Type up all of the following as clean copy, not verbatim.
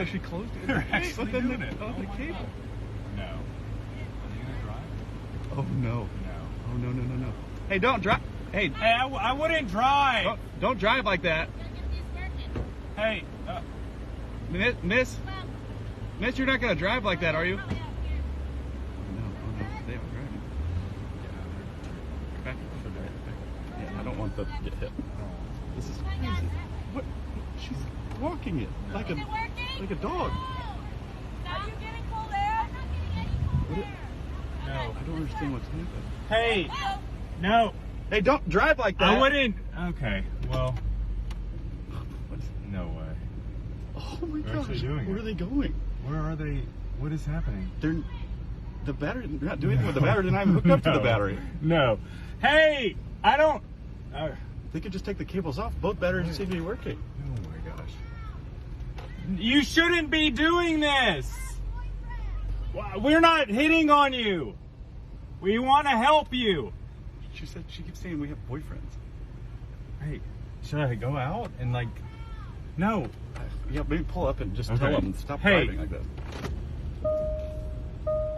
So she closed it. You're actually but then doing the, it. oh, the my cable. God. No. Are you gonna drive? Oh no. No. Oh no. Hey, don't drive. Hey, Hey, I wouldn't drive. don't drive like that. Hey, Miss, you're not gonna drive like that, are you? No, they are driving. Okay. Yeah, I don't want them to get hit. This is crazy. What? She's walking it like a dog. Are you getting cold air? no. I don't understand what's happening. Hey, no. Hey, don't drive like that. I wouldn't. Okay, well, What's, no way. oh my They're gosh! actually doing Where it. are they going? Where are they? What is happening? They're not doing anything with the battery. They're not even hooked up to the battery. No. Hey, I don't. They could just take the cables off. Both batteries seem to be working. Oh my gosh. You shouldn't be doing this. We're not hitting on you. We want to help you. She keeps saying we have boyfriends. Hey, should I go out and like? No. Yeah, maybe pull up and just tell Okay. them stop Hey. driving like that.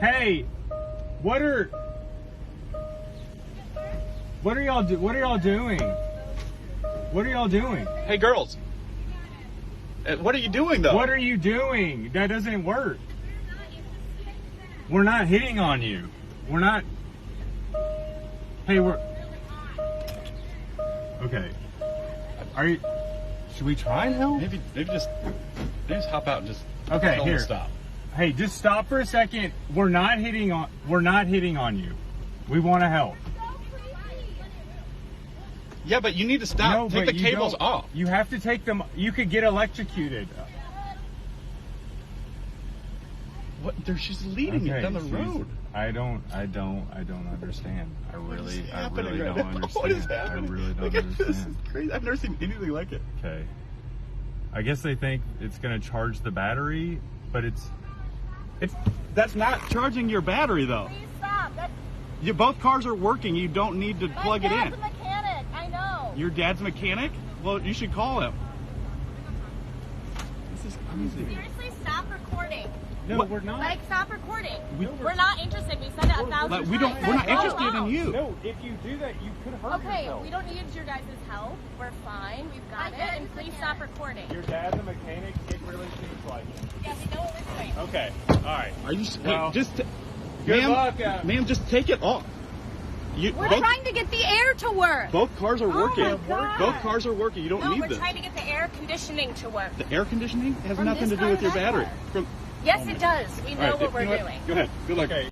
Hey, what are y'all doing? What are y'all doing? Hey, girls. What are you doing though? What are you doing? That doesn't work. We're not hitting on you. We're not. Hey, we're. Okay. Are you? Should we try and help? Maybe just hop out and just Okay, tell them here. to stop. Hey, just stop for a second. We're not hitting on you. We want to help. Yeah, but you need to stop. No, Take but the you cables don't- off. You have to take them. You could get electrocuted. What? She's leading it down the road. I don't understand. I really happening right don't now? understand. What is happening? I really don't Look at understand. this. It's crazy. I've never seen anything like it. Okay. I guess they think it's gonna charge the battery, but it's That's not charging your battery though. Please stop. Both cars are working. You don't need to plug it in. My dad's a mechanic. I know. Your dad's a mechanic? Well, you should call him. This is crazy. Seriously, stop recording. no, What? we're not. Like, stop recording. We- We're not interested. We said it 1,000 Like, times. we're not Go interested in out. you. No, if you do that, you could hurt Okay, yourself. we don't need your guys' help. We're fine. We've got it. And please stop recording. Your dad's a mechanic. It really seems like it. Yeah, we know what we're doing. Okay. All right. Are you? Well, hey, just, good ma'am, luck, ma'am, just take it off. We're trying to get the air to work. Both cars are working. my God. Both cars are working. You don't No, need we're this. trying to get the air conditioning to work. The air conditioning has From nothing this to do car with to your that battery. car. From, Yes, it does. We know all right, what we're you know doing. Go ahead. Good luck. Okay.